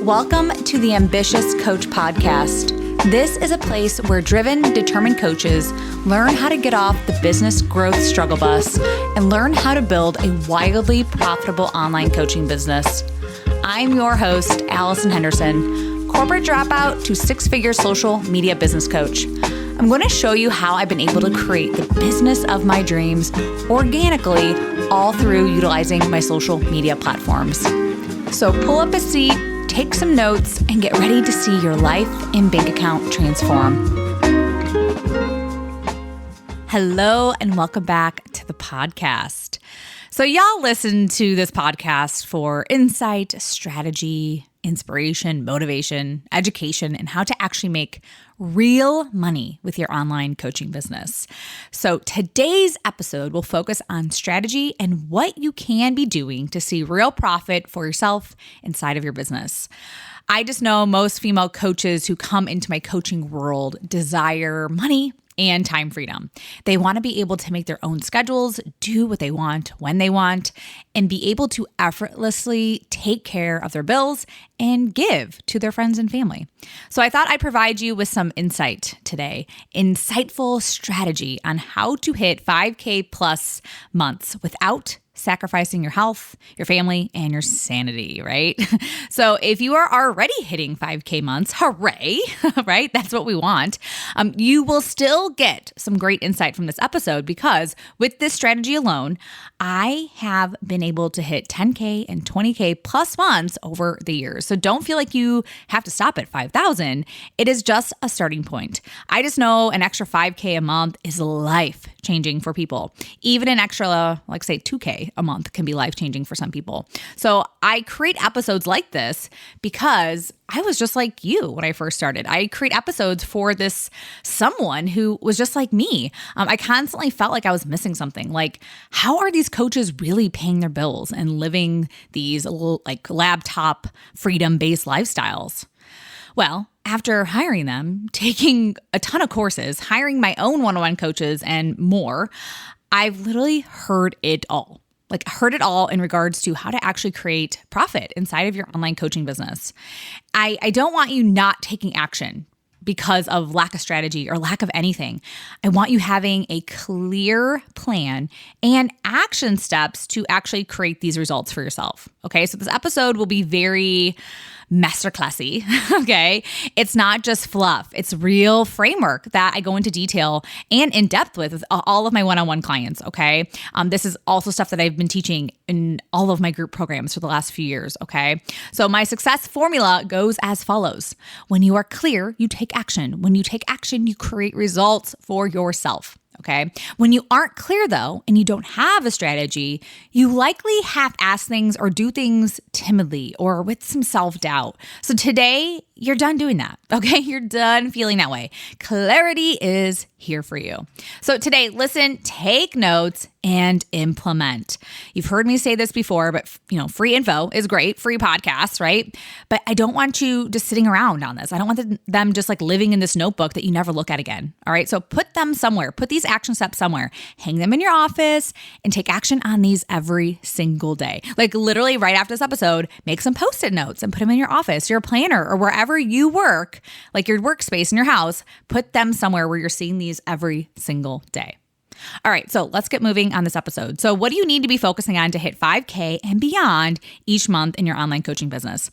Welcome to the Ambitious Coach Podcast. This is a place where driven, determined coaches learn how to get off the business growth struggle bus and learn how to build a wildly profitable online coaching business. I'm your host, Allison Henderson, corporate dropout to six-figure social media business coach. I'm going to show you how I've been able to create the business of my dreams organically, all through utilizing my social media platforms. So pull up a seat, take some notes, and get ready to see your life and bank account transform. Hello, and welcome back to the podcast. So y'all listen to this podcast for insight, strategy, inspiration, motivation, education, and how to actually make real money with your online coaching business. So today's episode will focus on strategy and what you can be doing to see real profit for yourself inside of your business. I just know most female coaches who come into my coaching world desire money and time freedom. They want to be able to make their own schedules, do what they want, when they want, and be able to effortlessly take care of their bills and give to their friends and family. So I thought I'd provide you with some insight today, insightful strategy on how to hit 5K plus months without sacrificing your health, your family, and your sanity, right? So if you are already hitting 5K months, hooray, right? That's what we want. You will still get some great insight from this episode because with this strategy alone, I have been able to hit 10K and 20K plus months over the years. So don't feel like you have to stop at 5,000. It is just a starting point. I just know an extra 5K a month is life changing for people. Even an extra, like say 2K a month can be life changing for some people. So I create episodes like this because I was just like you when I first started. I create episodes for this someone who was just like me. I constantly felt like I was missing something. Like, how are these coaches really paying their bills and living these like laptop freedom-based lifestyles? Well, after hiring them, taking a ton of courses, hiring my own one-on-one coaches and more, I've literally heard it all. Heard it all in regards to how to actually create profit inside of your online coaching business. I don't want you not taking action because of lack of strategy or lack of anything. I want you having a clear plan and action steps to actually create these results for yourself. Okay, so this episode will be very masterclassy, okay? It's not just fluff. It's real framework that I go into detail and in depth with all of my one-on-one clients, okay? This is also stuff that I've been teaching in all of my group programs for the last few years, okay? So my success formula goes as follows. When you are clear, you take action. When you take action, you create results for yourself. Okay. When you aren't clear though, and you don't have a strategy, you likely half-ass things or do things timidly or with some self-doubt. So today you're done doing that. Okay. You're done feeling that way. Clarity is here for you. So today, listen, take notes and implement. You've heard me say this before, but free info is great, free podcasts, right? But I don't want you just sitting around on this. I don't want them just like living in this notebook that you never look at again. All right. So put them somewhere, put these action steps somewhere, hang them in your office and take action on these every single day. Like literally right after this episode, make some Post-it notes and put them in your office, your planner, or wherever you work, like your workspace in your house, put them somewhere where you're seeing these every single day. All right, so let's get moving on this episode. So what do you need to be focusing on to hit 5K and beyond each month in your online coaching business?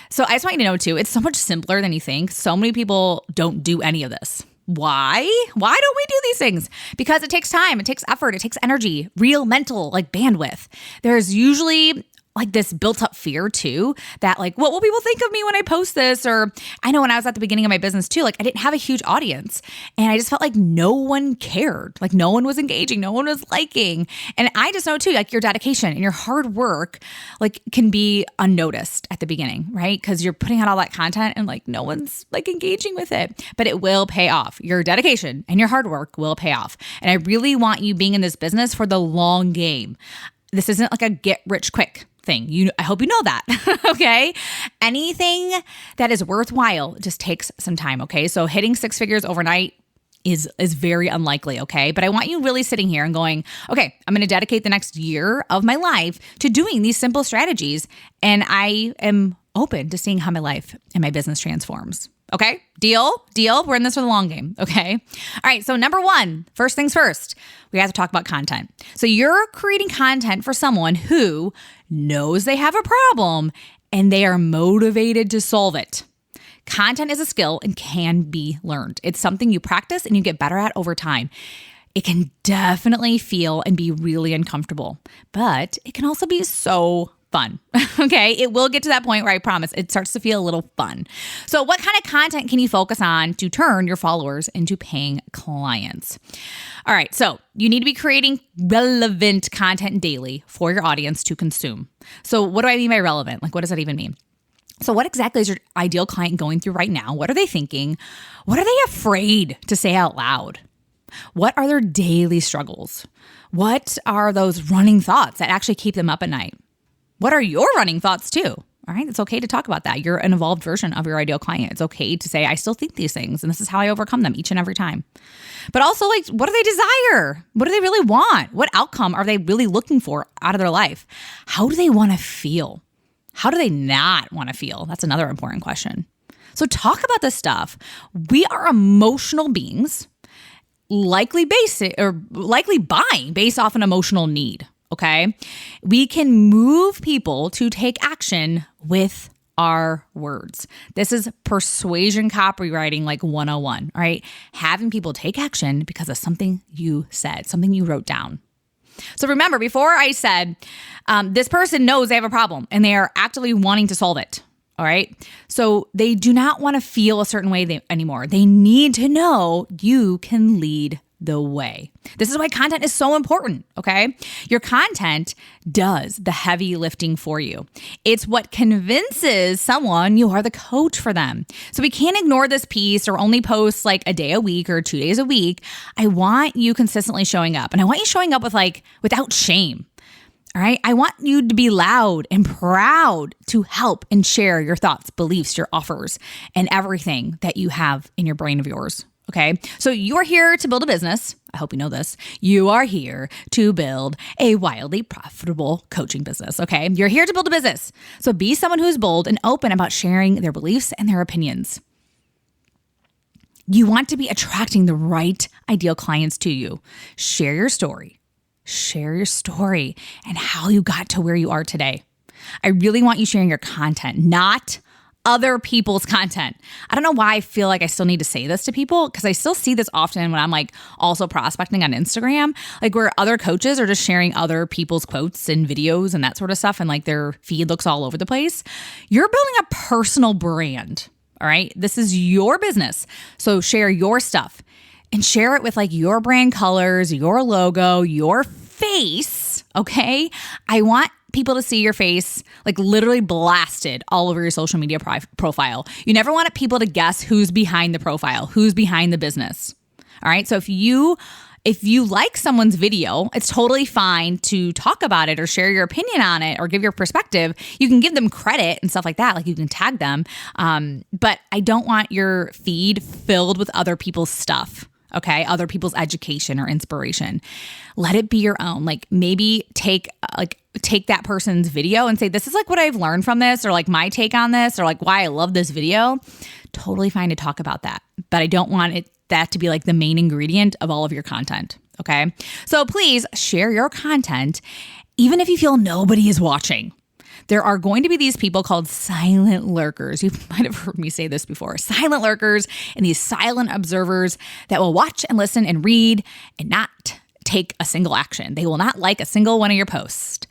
So I just want you to know too, it's so much simpler than you think. So many people don't do any of this. Why? Why don't we do these things? Because it takes time, it takes effort, it takes energy, real mental bandwidth. There's usually this built up fear too, that what will people think of me when I post this? Or I know when I was at the beginning of my business too, I didn't have a huge audience and I just felt like no one cared. No one was engaging, no one was liking. And I just know too, your dedication and your hard work, can be unnoticed at the beginning, right? Because you're putting out all that content and no one's engaging with it, but it will pay off. Your dedication and your hard work will pay off. And I really want you being in this business for the long game. This isn't a get rich quick thing. I hope you know that, okay? Anything that is worthwhile just takes some time, okay? So hitting six figures overnight is very unlikely, okay? But I want you really sitting here and going, okay, I'm going to dedicate the next year of my life to doing these simple strategies. And I am open to seeing how my life and my business transforms. Okay? Deal? We're in this for the long game. Okay? All right. So number one, first things first, we have to talk about content. So you're creating content for someone who knows they have a problem and they are motivated to solve it. Content is a skill and can be learned. It's something you practice and you get better at over time. It can definitely feel and be really uncomfortable, but it can also be so fun. Okay. It will get to that point where I promise it starts to feel a little fun. So what kind of content can you focus on to turn your followers into paying clients? All right. So you need to be creating relevant content daily for your audience to consume. So what do I mean by relevant? Like, what does that even mean? So what exactly is your ideal client going through right now? What are they thinking? What are they afraid to say out loud? What are their daily struggles? What are those running thoughts that actually keep them up at night? What are your running thoughts too? All right. It's okay to talk about that. You're an evolved version of your ideal client. It's okay to say, I still think these things and this is how I overcome them each and every time. But also, like, what do they desire? What do they really want? What outcome are they really looking for out of their life? How do they want to feel? How do they not want to feel? That's another important question. So talk about this stuff. We are emotional beings, likely buying based off an emotional need. Okay. We can move people to take action with our words. This is persuasion copywriting like 101. All right. Having people take action because of something you said, something you wrote down. So remember, before I said, this person knows they have a problem and they are actively wanting to solve it. All right. So they do not want to feel a certain way anymore. They need to know you can lead the way. This is why content is so important. Okay. Your content does the heavy lifting for you. It's what convinces someone you are the coach for them. So we can't ignore this piece or only post like a day a week or 2 days a week. I want you consistently showing up, and I want you showing up without shame. All right. I want you to be loud and proud to help and share your thoughts, beliefs, your offers, and everything that you have in your brain of yours. Okay. So you are here to build a business. I hope you know this. You are here to build a wildly profitable coaching business. Okay. You're here to build a business. So be someone who's bold and open about sharing their beliefs and their opinions. You want to be attracting the right ideal clients to you. Share your story. Share your story and how you got to where you are today. I really want you sharing your content, not other people's content. I don't know why I feel like I still need to say this to people, because I still see this often when I'm like also prospecting on Instagram, like where other coaches are just sharing other people's quotes and videos and that sort of stuff. And like their feed looks all over the place. You're building a personal brand. All right. This is your business. So share your stuff and share it with like your brand colors, your logo, your face. Okay. I want people to see your face like literally blasted all over your social media profile. You never want people to guess who's behind the profile, who's behind the business. All right. So if you like someone's video, it's totally fine to talk about it or share your opinion on it or give your perspective. You can give them credit and stuff like that. Like you can tag them. But I don't want your feed filled with other people's stuff. Okay. Other people's education or inspiration. Let it be your own. Like maybe take that person's video and say, this is like what I've learned from this, or like my take on this, or like why I love this video. Totally fine to talk about that. But I don't want that to be like the main ingredient of all of your content. Okay. So please share your content, even if you feel nobody is watching. There are going to be these people called silent lurkers. You might have heard me say this before. Silent lurkers and these silent observers that will watch and listen and read and not take a single action. They will not like a single one of your posts.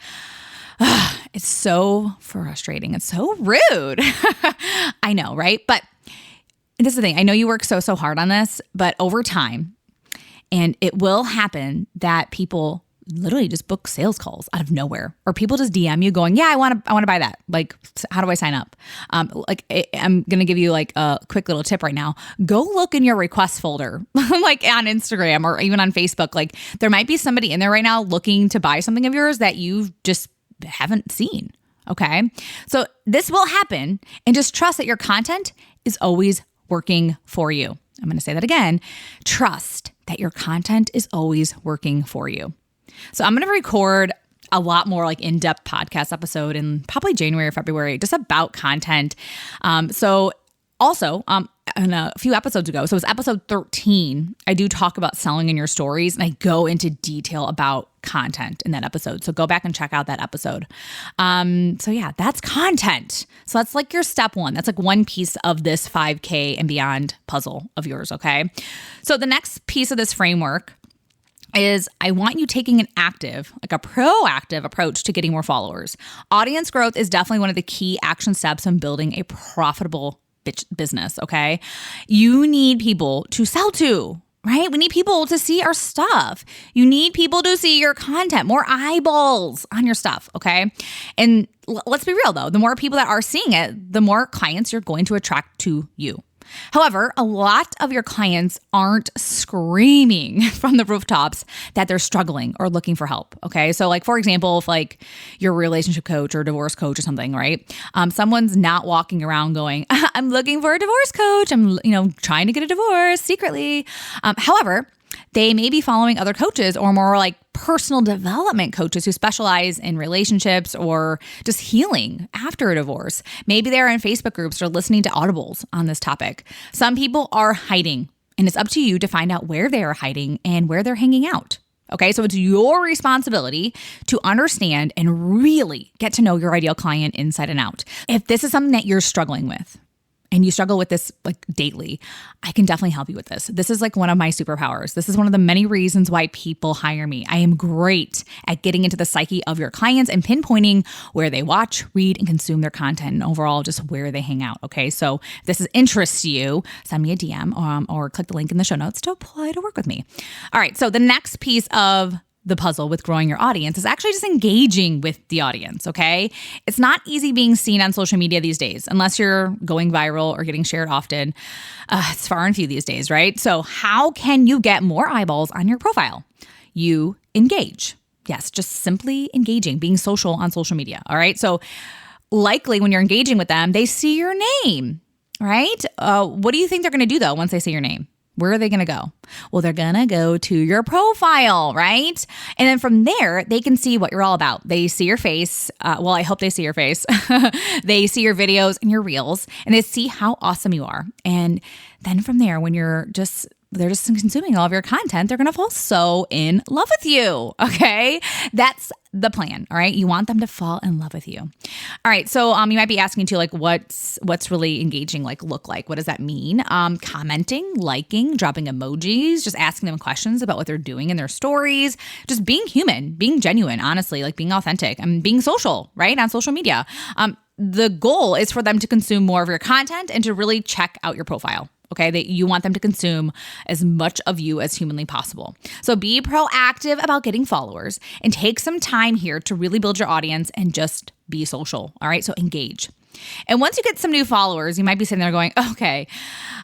It's so frustrating. It's so rude. I know, right? But this is the thing. I know you work so hard on this, but over time, and it will happen that people literally just book sales calls out of nowhere, or people just DM you going, yeah, I want to buy that. Like, how do I sign up? I'm going to give you like a quick little tip right now. Go look in your request folder, like on Instagram or even on Facebook. Like there might be somebody in there right now looking to buy something of yours that you just haven't seen. Okay. So this will happen, and just trust that your content is always working for you. I'm going to say that again. Trust that your content is always working for you. So I'm going to record a lot more like in-depth podcast episode in probably January or February, just about content. So also, in a few episodes ago, so it was episode 13, I do talk about selling in your stories, and I go into detail about content in that episode. So go back and check out that episode. So yeah, that's content. So that's like your step one. That's like one piece of this 5K and beyond puzzle of yours, okay? So the next piece of this framework is I want you taking an active, like a proactive approach to getting more followers. Audience growth is definitely one of the key action steps in building a profitable business, okay? You need people to sell to, right? We need people to see our stuff. You need people to see your content, more eyeballs on your stuff, okay? And let's be real though, the more people that are seeing it, the more clients you're going to attract to you. However, a lot of your clients aren't screaming from the rooftops that they're struggling or looking for help. Okay. So like, for example, if like you're a relationship coach or divorce coach or something, right? Someone's not walking around going, I'm looking for a divorce coach. I'm, trying to get a divorce secretly. However, they may be following other coaches or more like personal development coaches who specialize in relationships or just healing after a divorce. Maybe they're in Facebook groups or listening to audibles on this topic. Some people are hiding, and it's up to you to find out where they are hiding and where they're hanging out. Okay, so it's your responsibility to understand and really get to know your ideal client inside and out. If this is something that you're struggling with, and you struggle with this like daily, I can definitely help you with this. This is like one of my superpowers. This is one of the many reasons why people hire me. I am great at getting into the psyche of your clients and pinpointing where they watch, read, and consume their content, and overall just where they hang out. Okay, so if this is interest to you, send me a DM or click the link in the show notes to apply to work with me. All right, so the next piece of the puzzle with growing your audience is actually just engaging with the audience, okay? It's not easy being seen on social media these days, unless you're going viral or getting shared often. It's far and few these days, right? So how can you get more eyeballs on your profile? You engage. Yes, just simply engaging, being social on social media, all right? So likely when you're engaging with them, they see your name, right? What do you think they're gonna do though once they see your name? Where are they going to go? Well, they're going to go to your profile, right? And then from there, they can see what you're all about. They see your face. I hope they see your face. They see your videos and your reels, and they see how awesome you are. And then from there, when they're just consuming all of your content, they're going to fall so in love with you. Okay. That's the plan. All right. You want them to fall in love with you. All right. So, you might be asking too, like, what's really engaging, like, look like? What does that mean? Commenting, liking, dropping emojis, just asking them questions about what they're doing in their stories, just being human, being genuine, honestly, like being authentic and being social, right? On social media. The goal is for them to consume more of your content and to really check out your profile. Okay, that you want them to consume as much of you as humanly possible. So be proactive about getting followers and take some time here to really build your audience and just be social. All right, so engage. And once you get some new followers, you might be sitting there going, okay,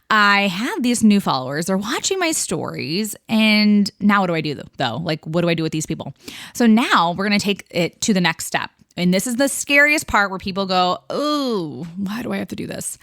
I have these new followers. They're watching my stories. And now what do I do though? Like, what do I do with these people? So now we're going to take it to the next step. And this is the scariest part where people go, oh, why do I have to do this?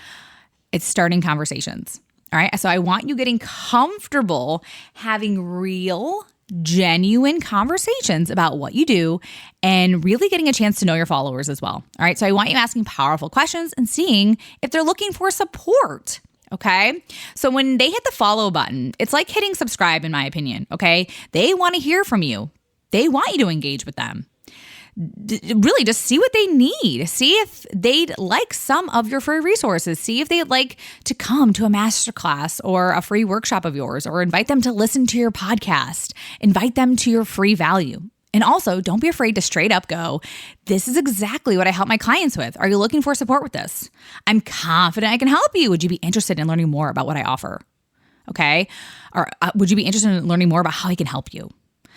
It's starting conversations. All right. So I want you getting comfortable having real, genuine conversations about what you do and really getting a chance to know your followers as well. All right. So I want you asking powerful questions and seeing if they're looking for support. Okay. So when they hit the follow button, it's like hitting subscribe, in my opinion. Okay. They want to hear from you. They want you to engage with them. Really just see what they need. See if they'd like some of your free resources. See if they'd like to come to a masterclass or a free workshop of yours, or invite them to listen to your podcast. Invite them to your free value. And also, don't be afraid to straight up go, this is exactly what I help my clients with. Are you looking for support with this? I'm confident I can help you. Would you be interested in learning more about what I offer? Okay. Or would you be interested in learning more about how I can help you?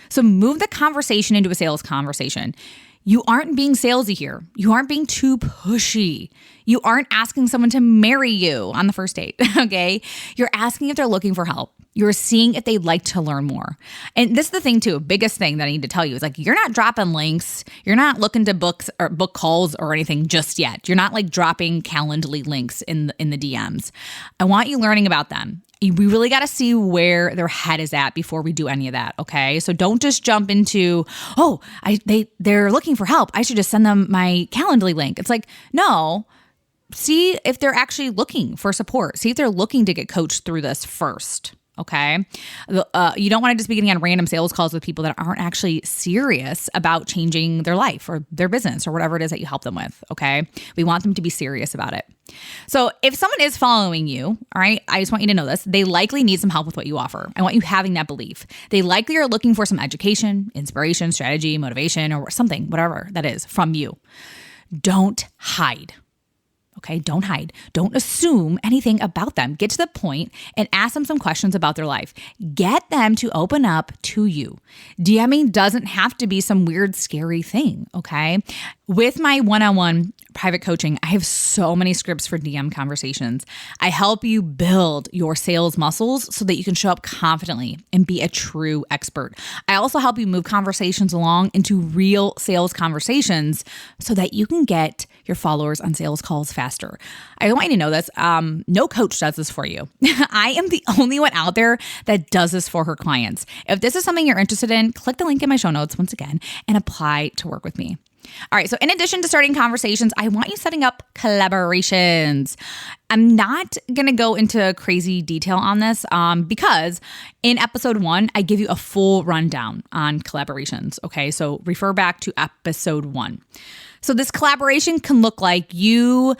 So move the conversation into a sales conversation. You aren't being salesy here. You aren't being too pushy. You aren't asking someone to marry you on the first date, okay? You're asking if they're looking for help. You're seeing if they'd like to learn more. And this is the thing too, biggest thing that I need to tell you is like, you're not dropping links. You're not looking to books or book calls or anything just yet. You're not like dropping Calendly links in the DMs. I want you learning about them. We really got to see where their head is at before we do any of that. Okay. So don't just jump into, they're looking for help. I should just send them my Calendly link. It's like, no, see if they're actually looking for support. See if they're looking to get coached through this first. Okay. You don't want to just be getting on random sales calls with people that aren't actually serious about changing their life or their business or whatever it is that you help them with. Okay. We want them to be serious about it. So if someone is following you, all right, I just want you to know this. They likely need some help with what you offer. I want you having that belief. They likely are looking for some education, inspiration, strategy, motivation, or something, whatever that is from you. Don't hide. Okay, don't hide. Don't assume anything about them. Get to the point and ask them some questions about their life. Get them to open up to you. DMing doesn't have to be some weird, scary thing, okay? With my one-on-one private coaching, I have so many scripts for DM conversations. I help you build your sales muscles so that you can show up confidently and be a true expert. I also help you move conversations along into real sales conversations so that you can get your followers on sales calls faster. I want you to know this. No coach does this for you. I am the only one out there that does this for her clients. If this is something you're interested in, click the link in my show notes once again and apply to work with me. All right. So in addition to starting conversations, I want you setting up collaborations. I'm not going to go into crazy detail on this because in episode 1, I give you a full rundown on collaborations. Okay. So refer back to episode 1. So this collaboration can look like you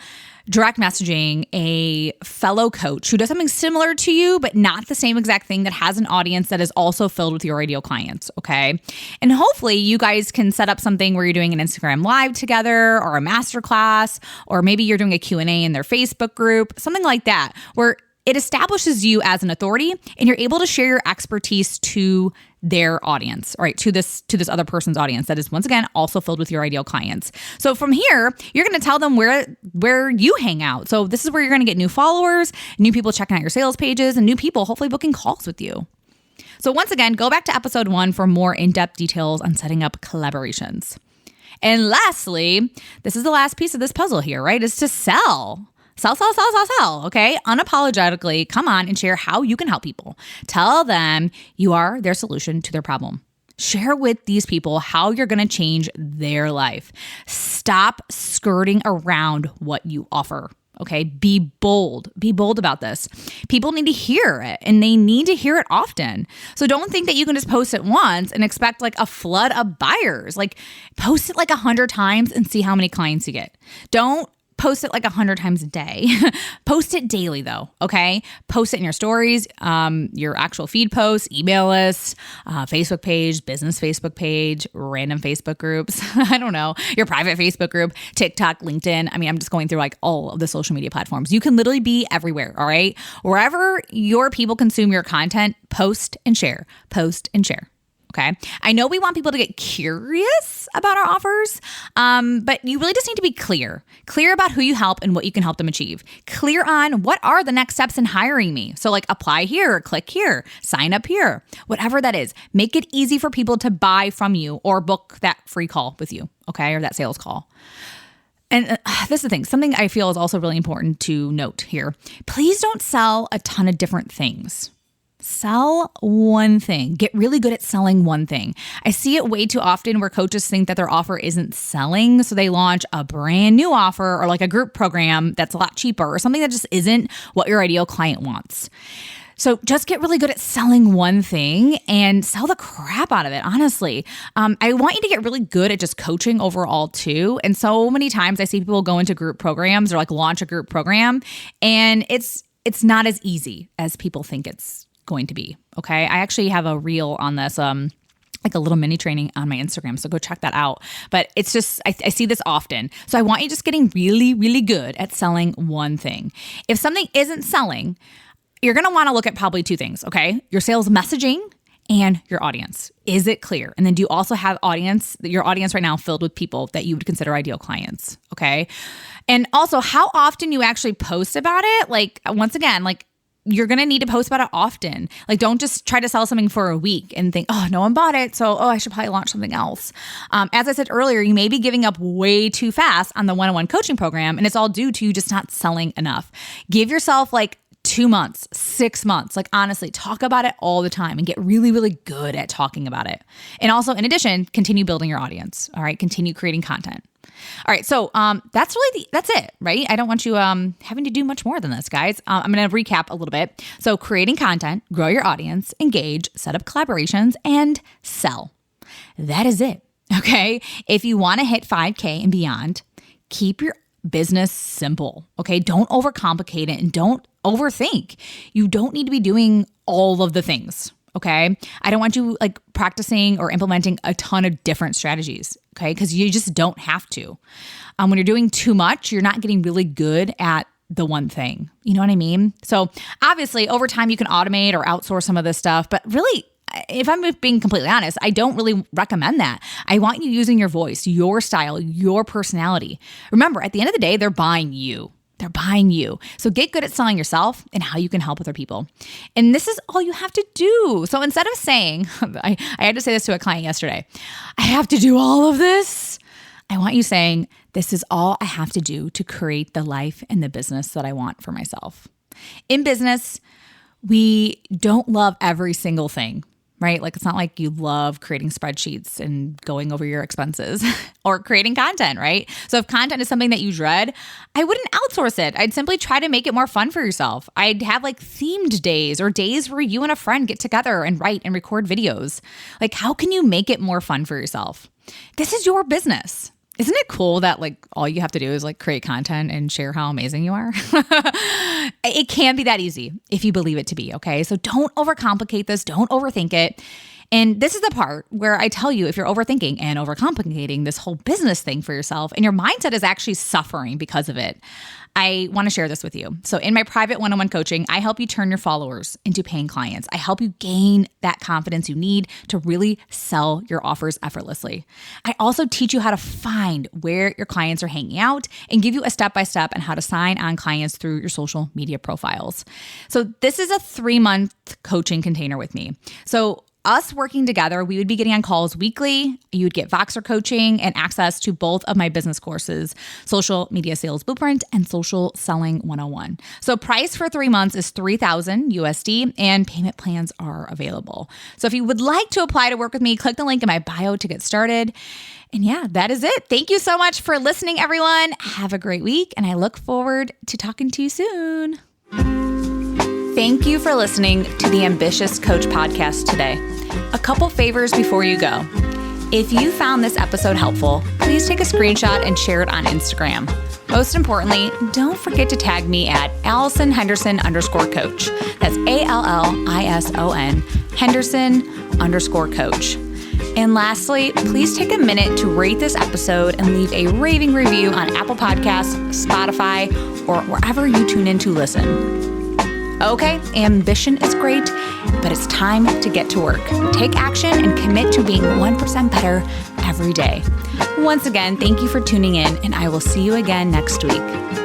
direct messaging a fellow coach who does something similar to you, but not the same exact thing, that has an audience that is also filled with your ideal clients, okay? And hopefully you guys can set up something where you're doing an Instagram live together or a masterclass, or maybe you're doing a Q&A in their Facebook group, something like that, where it establishes you as an authority and you're able to share your expertise to their audience, right? To this other person's audience that is, once again, also filled with your ideal clients. So from here, you're going to tell them where you hang out. So this is where you're going to get new followers, new people checking out your sales pages, and new people hopefully booking calls with you. So once again, go back to episode 1 for more in-depth details on setting up collaborations. And lastly, this is the last piece of this puzzle here, right? Is to sell. Sell, okay? Unapologetically, come on and share how you can help people. Tell them you are their solution to their problem. Share with these people how you're going to change their life. Stop skirting around what you offer, okay? Be bold. Be bold about this. People need to hear it, and they need to hear it often. So don't think that you can just post it once and expect like a flood of buyers. Like, post it like 100 times and see how many clients you get. Don't post it like 100 times a day. Post it daily though, okay? Post it in your stories, your actual feed posts, email lists, Facebook page, business Facebook page, random Facebook groups, I don't know, your private Facebook group, TikTok, LinkedIn. I mean, I'm just going through like all of the social media platforms. You can literally be everywhere, all right? Wherever your people consume your content, post and share, post and share. Okay. I know we want people to get curious about our offers, but you really just need to be clear about who you help and what you can help them achieve. Clear on what are the next steps in hiring me. So like apply here, click here, sign up here, whatever that is. Make it easy for people to buy from you or book that free call with you. Okay. Or that sales call. And this is the thing, something I feel is also really important to note here. Please don't sell a ton of different things. Sell one thing. Get really good at selling one thing. I see it way too often where coaches think that their offer isn't selling, so they launch a brand new offer or like a group program that's a lot cheaper or something that just isn't what your ideal client wants. So just get really good at selling one thing and sell the crap out of it, honestly. I want you to get really good at just coaching overall too. And so many times I see people go into group programs or like launch a group program, and it's not as easy as people think it's going to be. Okay. I actually have a reel on this, like a little mini training on my Instagram. So go check that out. But it's just, I see this often. So I want you just getting really, really good at selling one thing. If something isn't selling, you're going to want to look at probably 2 things. Okay. Your sales messaging and your audience. Is it clear? And then do you also have your audience right now filled with people that you would consider ideal clients? Okay. And also how often you actually post about it. Like, once again, like, you're going to need to post about it often. Like, don't just try to sell something for a week and think, oh, no one bought it, so, I should probably launch something else. As I said earlier, you may be giving up way too fast on the one-on-one coaching program, and it's all due to you just not selling enough. Give yourself like 2 months, 6 months. Like, honestly, talk about it all the time and get really, really good at talking about it. And also, in addition, continue building your audience. All right. Continue creating content. All right. So that's it, right? I don't want you having to do much more than this, guys. I'm going to recap a little bit. So creating content, grow your audience, engage, set up collaborations, and sell. That is it. Okay. If you want to hit 5K and beyond, keep your business simple. Okay. Don't overcomplicate it and don't overthink. You don't need to be doing all of the things. Okay. I don't want you like practicing or implementing a ton of different strategies. Okay. Because you just don't have to. When you're doing too much, you're not getting really good at the one thing. You know what I mean? So obviously over time you can automate or outsource some of this stuff, but really, if I'm being completely honest, I don't really recommend that. I want you using your voice, your style, your personality. Remember, at the end of the day, they're buying you. They're buying you. So get good at selling yourself and how you can help other people. And this is all you have to do. So instead of saying, I had to say this to a client yesterday, I have to do all of this. I want you saying, this is all I have to do to create the life and the business that I want for myself. In business, we don't love every single thing. Right? Like, it's not like you love creating spreadsheets and going over your expenses or creating content, right? So if content is something that you dread, I wouldn't outsource it. I'd simply try to make it more fun for yourself. I'd have like themed days or days where you and a friend get together and write and record videos. Like, how can you make it more fun for yourself? This is your business. Isn't it cool that like all you have to do is like create content and share how amazing you are? It can be that easy if you believe it to be, okay? So don't overcomplicate this. Don't overthink it. And this is the part where I tell you, if you're overthinking and overcomplicating this whole business thing for yourself and your mindset is actually suffering because of it, I want to share this with you. So in my private one-on-one coaching, I help you turn your followers into paying clients. I help you gain that confidence you need to really sell your offers effortlessly. I also teach you how to find where your clients are hanging out and give you a step-by-step on how to sign on clients through your social media profiles. So this is a 3-month coaching container with me. So us working together, we would be getting on calls weekly. You would get Voxer coaching and access to both of my business courses, Social Media Sales Blueprint and Social Selling 101. So price for 3 months is $3,000 USD and payment plans are available. So if you would like to apply to work with me, click the link in my bio to get started. And yeah, that is it. Thank you so much for listening, everyone. Have a great week, and I look forward to talking to you soon. Thank you for listening to the Ambitious Coach podcast today. A couple favors before you go. If you found this episode helpful, please take a screenshot and share it on Instagram. Most importantly, don't forget to tag me at Allison Henderson _coach. That's ALLISON Henderson_coach. And lastly, please take a minute to rate this episode and leave a raving review on Apple Podcasts, Spotify, or wherever you tune in to listen. Okay, ambition is great, but it's time to get to work. Take action and commit to being 1% better every day. Once again, thank you for tuning in, and I will see you again next week.